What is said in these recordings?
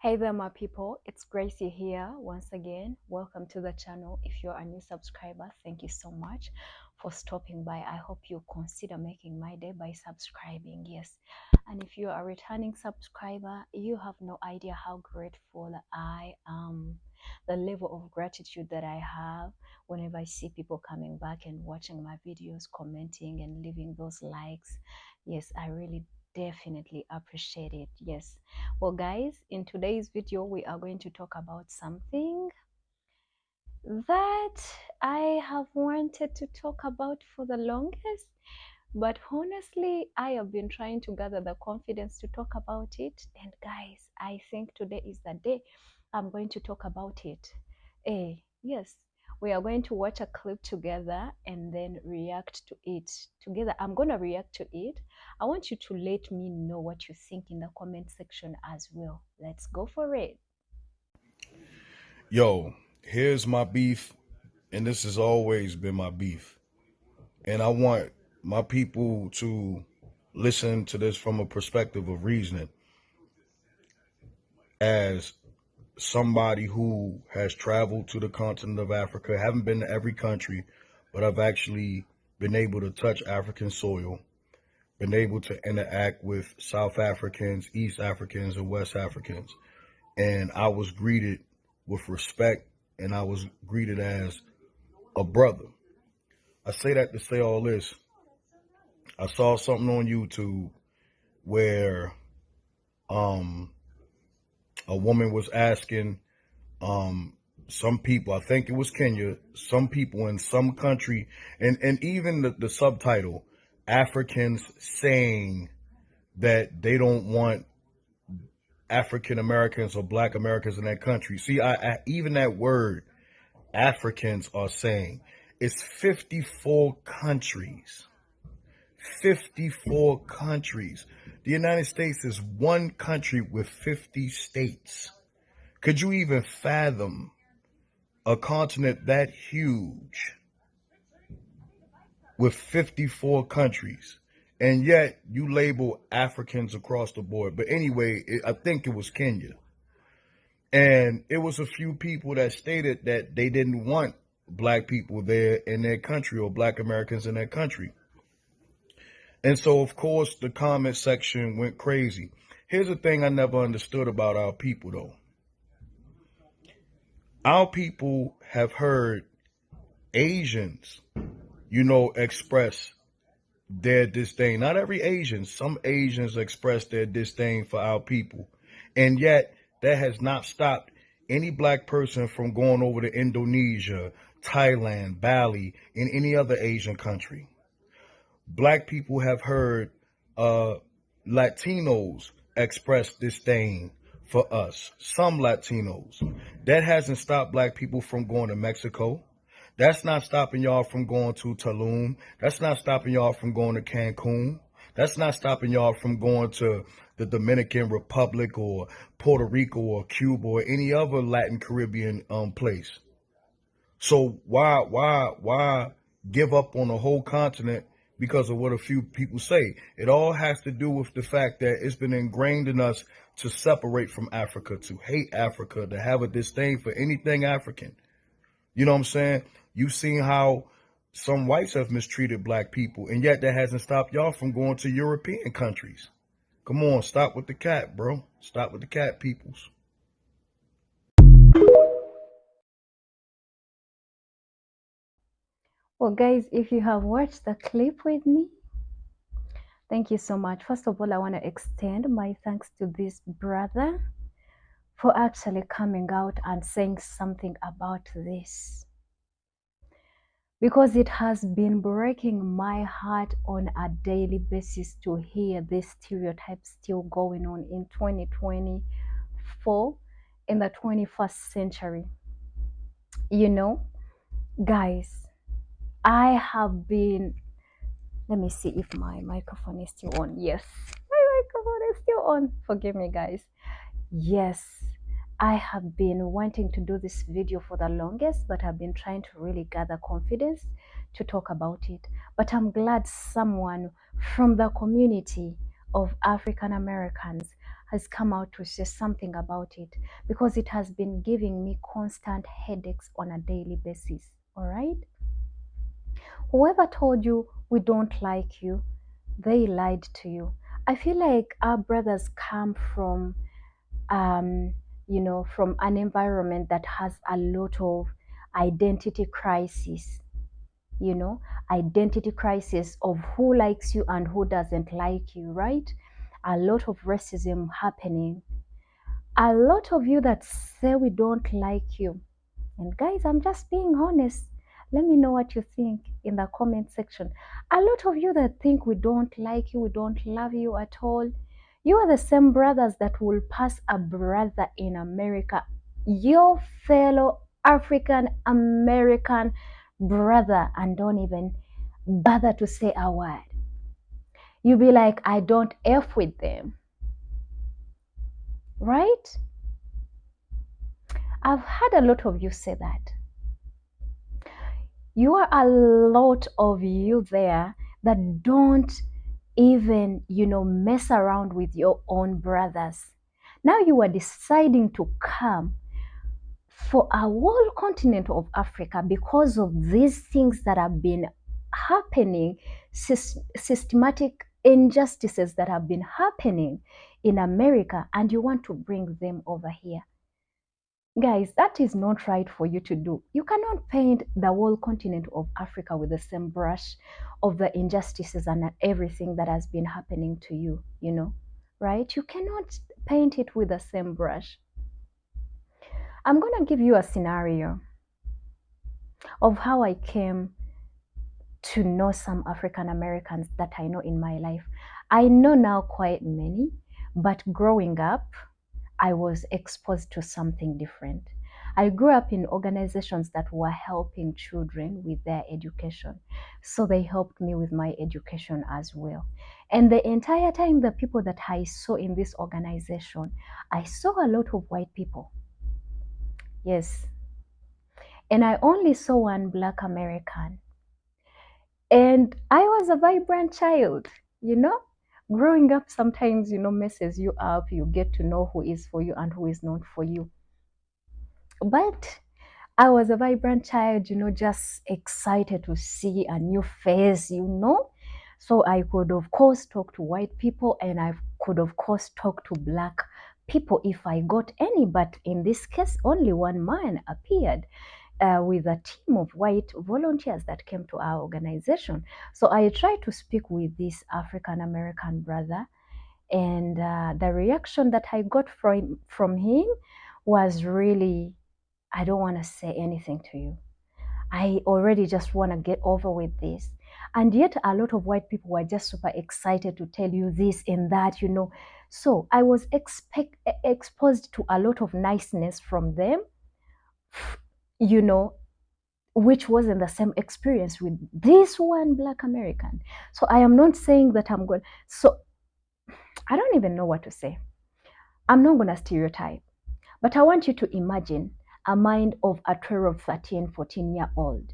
Hey there, my people. It's Gracie here once again. Welcome to the channel. If you're a new subscriber, thank you so much for stopping by. I hope you consider making my day by subscribing. Yes. And if you're a returning subscriber, you have no idea how grateful I am. The level of gratitude that I have whenever I see people coming back and watching my videos, commenting and leaving those likes. Yes, I really definitely appreciate it. Yes. Well, guys, in today's video, we are going to talk about something that I have wanted to talk about for the longest. But honestly, I have been trying to gather the confidence to talk about it. And guys, I think today is the day I'm going to talk about it. Yes, we are going to watch a clip together and then react to it together. I'm going to react to it. I want you to let me know what you think in the comment section as well. Let's go for it. Yo, here's my beef, and this has always been my beef. And I want my people to listen to this from a perspective of reasoning. As somebody who has traveled to the continent of Africa, haven't been to every country, but I've actually been able to touch African soil, been able to interact with South Africans, East Africans, and West Africans. And I was greeted with respect, and I was greeted as a brother. I say that to say all this. I saw something on YouTube where a woman was asking some people, I think it was Kenya, some people in some country, and even the subtitle, Africans saying that they don't want African Americans or Black Americans in that country. See, even that word, Africans are saying, it's 54 countries. 54 countries. The United States is one country with 50 states. Could you even fathom a continent that huge with 54 countries? And yet you label Africans across the board. But anyway, I think it was Kenya. And it was a few people that stated that they didn't want Black people there in their country or Black Americans in their country. And so, of course, the comment section went crazy. Here's the thing I never understood about our people, though. Our people have heard Asians, express their disdain. Not every Asian. Some Asians express their disdain for our people. And yet, that has not stopped any Black person from going over to Indonesia, Thailand, Bali, and any other Asian country. Black people have heard Latinos express disdain for us, some Latinos. That hasn't stopped Black people from going to Mexico. That's not stopping y'all from going to Tulum. That's not stopping y'all from going to Cancun. That's not stopping y'all from going to the Dominican Republic or Puerto Rico or Cuba or any other Latin Caribbean place. So why give up on the whole continent because of what a few people say? It all has to do with the fact that it's been ingrained in us to separate from Africa, to hate Africa, to have a disdain for anything African. You know what I'm saying? You've seen how some whites have mistreated Black people, and yet that hasn't stopped y'all from going to European countries. Come on, stop with the cat, bro. Stop with the cat, peoples. Well, guys, if you have watched the clip with me, thank you so much. First of all, I want to extend my thanks to this brother for actually coming out and saying something about this, because it has been breaking my heart on a daily basis to hear this stereotype still going on in 2024, in the 21st century. You know, guys, I have been, let me see if my microphone is still on. Yes, my microphone is still on. Forgive me, guys. Yes, I have been wanting to do this video for the longest, but I've been trying to really gather confidence to talk about it. But I'm glad someone from the community of African Americans has come out to say something about it, because it has been giving me constant headaches on a daily basis. All right? Whoever told you we don't like you, they lied to you. I feel like our brothers come from, um, from an environment that has a lot of identity crisis, you know, identity crisis of who likes you and who doesn't like you, right? A lot of racism happening. A lot of you that say we don't like you. And guys, I'm just being honest. Let me know what you think in the comment section. A lot of you that think we don't like you, we don't love you at all, you are the same brothers that will pass a brother in America, your fellow African American brother, and don't even bother to say a word. You be like, I don't F with them, right? I've had a lot of you say that. You are a lot of you there that don't even, mess around with your own brothers. Now you are deciding to come for a whole continent of Africa because of these things that have been happening, systematic injustices that have been happening in America, and you want to bring them over here. Guys, that is not right for you to do. You cannot paint the whole continent of Africa with the same brush of the injustices and everything that has been happening to you, right? You cannot paint it with the same brush. I'm going to give you a scenario of how I came to know some African Americans that I know in my life. I know now quite many, but growing up, I was exposed to something different. I grew up in organizations that were helping children with their education. So they helped me with my education as well. And the entire time, the people that I saw in this organization, I saw a lot of white people. Yes. And I only saw one Black American. And I was a vibrant child, you know? Growing up sometimes, messes you up. You get to know who is for you and who is not for you. But I was a vibrant child, just excited to see a new face. So I could, of course, talk to white people, and I could, of course, talk to Black people if I got any. But in this case, only one man appeared with a team of white volunteers that came to our organization. So I tried to speak with this African American brother, and the reaction that I got from him was really, I don't want to say anything to you. I already just want to get over with this. And yet a lot of white people were just super excited to tell you this and that. So I was exposed to a lot of niceness from them, you know, which wasn't the same experience with this one Black American. So I am not saying that I'm going, so I don't even know what to say. I'm not going to stereotype, but I want you to imagine a mind of a 12, 13, 14-year-old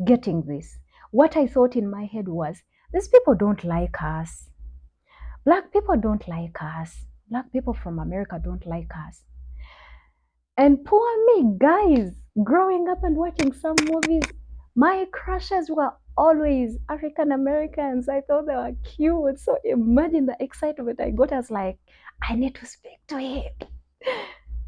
getting this. What I thought in my head was, these people don't like us. Black people don't like us. Black people from America don't like us. And poor me, guys, growing up and watching some movies, my crushes were always African Americans. I thought they were cute. So imagine the excitement I got. I was like, I need to speak to him.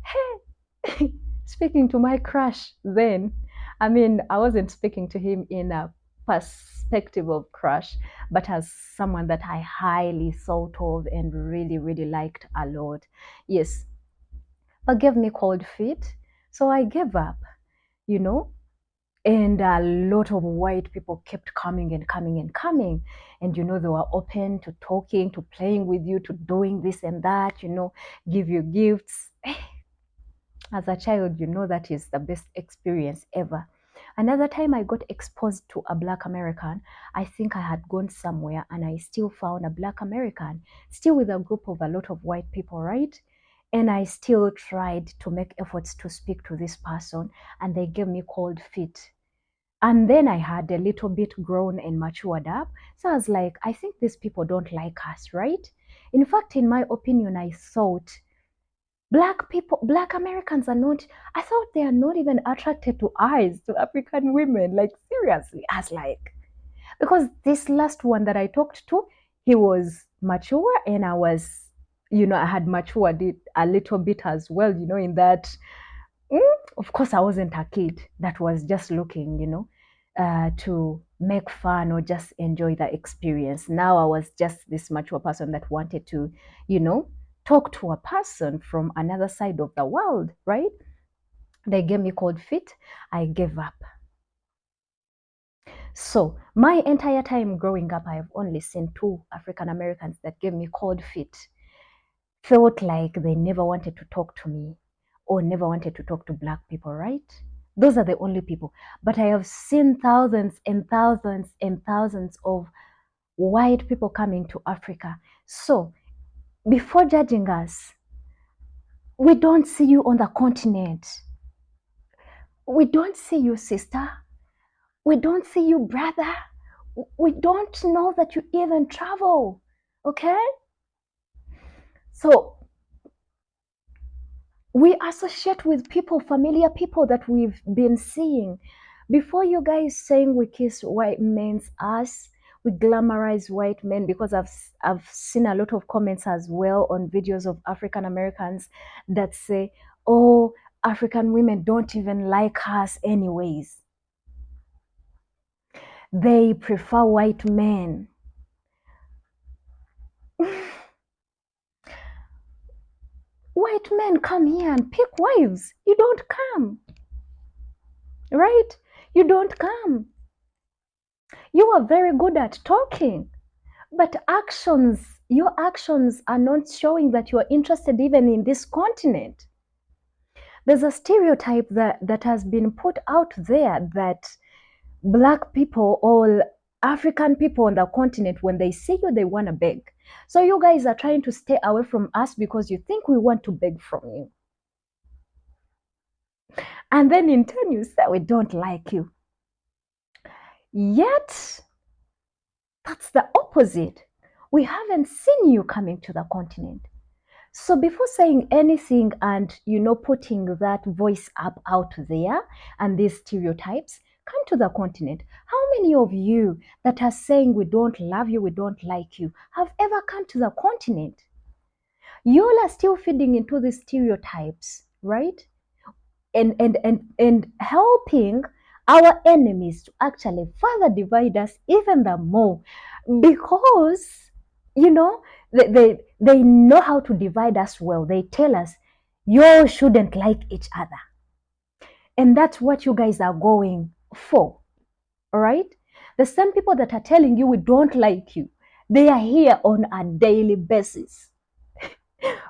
Hey, speaking to my crush then, I mean, I wasn't speaking to him in a perspective of crush, but as someone that I highly thought of and really, really liked a lot. Yes, but gave me cold feet. So I gave up, you know. And a lot of white people kept coming and coming and coming. And, they were open to talking, to playing with you, to doing this and that, give you gifts. As a child, that is the best experience ever. Another time I got exposed to a Black American, I think I had gone somewhere and I still found a Black American, still with a group of a lot of white people, right? And I still tried to make efforts to speak to this person, and they gave me cold feet. And then I had a little bit grown and matured up. So I was like, I think these people don't like us, right? In fact, in my opinion, I thought black people, black Americans are not, I thought they are not even attracted to eyes, to African women. Like, seriously. I was like, because this last one that I talked to, he was mature and I was, I had matured it a little bit as well, in that, mm, of course, I wasn't a kid that was just looking, to make fun or just enjoy the experience. Now I was just this mature person that wanted to, you know, talk to a person from another side of the world, right? They gave me cold feet. I gave up. So my entire time growing up, I have only seen two African Americans that gave me cold feet. Felt like they never wanted to talk to me or never wanted to talk to black people, right? Those are the only people. But I have seen thousands and thousands and thousands of white people coming to Africa. So before judging us, we don't see you on the continent. We don't see you, sister. We don't see you, brother. We don't know that you even travel. Okay? So we associate with people, familiar people that we've been seeing. Before you guys saying we kiss white men's ass, we glamorize white men, because I've seen a lot of comments as well on videos of African Americans that say, "Oh, African women don't even like us anyways. They prefer white men." White men come here and pick wives. You don't come, right? You don't come. You are very good at talking, but your actions are not showing that you are interested even in this continent. There's a stereotype that has been put out there that black people or African people on the continent, when they see you, they want to beg. So you guys are trying to stay away from us because you think we want to beg from you. And then in turn, you say we don't like you. Yet, that's the opposite. We haven't seen you coming to the continent. So before saying anything and putting that voice up out there and these stereotypes, come to the continent. How many of you that are saying we don't love you, we don't like you, have ever come to the continent? You all are still feeding into these stereotypes, right? And helping our enemies to actually further divide us even the more, because you know they know how to divide us well. They tell us you shouldn't like each other, and that's what you guys are going for. All right, the same people that are telling you we don't like you, they are here on a daily basis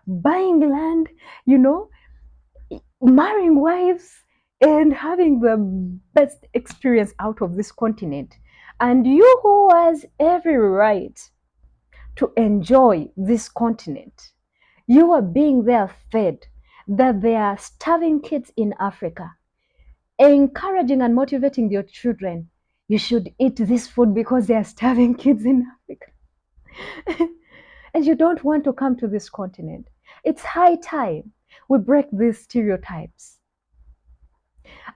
buying land, you know marrying wives, and having the best experience out of this continent. And you who has every right to enjoy this continent, you are being there fed, that there are starving kids in Africa, encouraging and motivating your children. You should eat this food because there are starving kids in Africa. And you don't want to come to this continent. It's high time we break these stereotypes.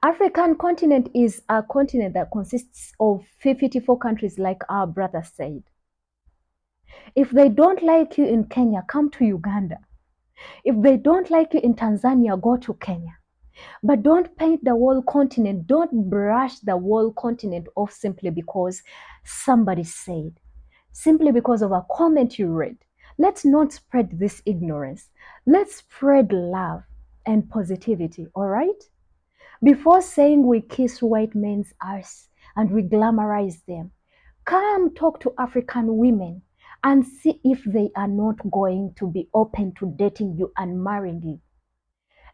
African continent is a continent that consists of 54 countries, like our brother said. If they don't like you in Kenya, come to Uganda. If they don't like you in Tanzania, go to Kenya. But don't paint the whole continent, don't brush the whole continent off simply because somebody said, simply because of a comment you read. Let's not spread this ignorance. Let's spread love and positivity, all right? Before saying we kiss white men's ass and we glamorize them, come talk to African women and see if they are not going to be open to dating you and marrying you.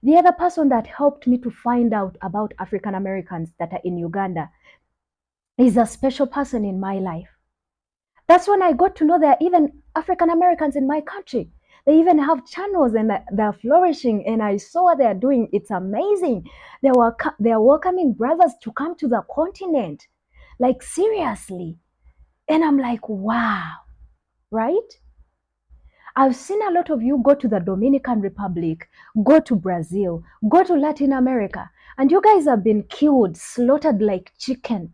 The other person that helped me to find out about African Americans that are in Uganda is a special person in my life. That's when I got to know there are even African Americans in my country. They even have channels and they're flourishing, and I saw what they're doing. It's amazing. They're welcoming brothers to come to the continent, like seriously. And I'm like, wow, right? I've seen a lot of you go to the Dominican Republic, go to Brazil, go to Latin America, and you guys have been killed, slaughtered like chicken.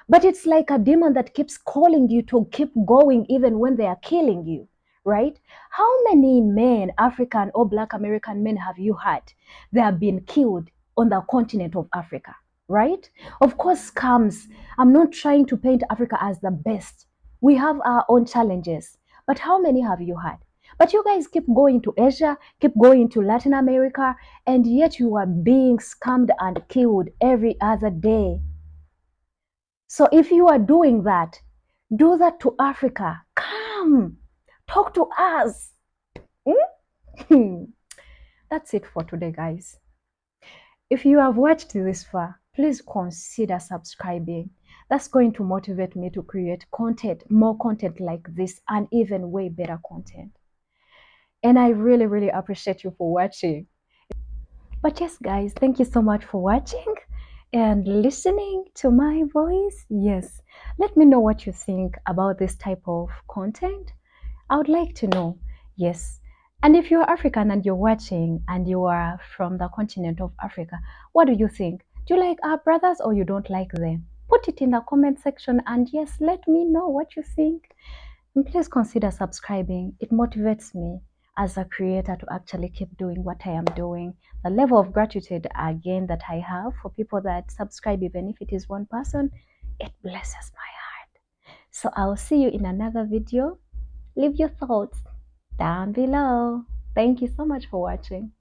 But it's like a demon that keeps calling you to keep going even when they are killing you, right? How many men, African or Black American men, have you had that have been killed on the continent of Africa, right? Of course, scams. I'm not trying to paint Africa as the best. We have our own challenges. But how many have you had? But you guys keep going to Asia, keep going to Latin America, and yet you are being scammed and killed every other day. So if you are doing that, do that to Africa. Come, talk to us. Hmm? That's it for today, guys. If you have watched this far, please consider subscribing. That's going to motivate me to create content, more content like this, and even way better content. And I really, really appreciate you for watching. But yes, guys, thank you so much for watching and listening to my voice. Yes, let me know what you think about this type of content. I would like to know. Yes. And if you're African and you're watching and you are from the continent of Africa, what do you think? Do you like our brothers or you don't like them? Put it in the comment section and yes, let me know what you think. And please consider subscribing. It motivates me as a creator to actually keep doing what I am doing. The level of gratitude again that I have for people that subscribe, even if it is one person, it blesses my heart. So I'll see you in another video. Leave your thoughts down below. Thank you so much for watching.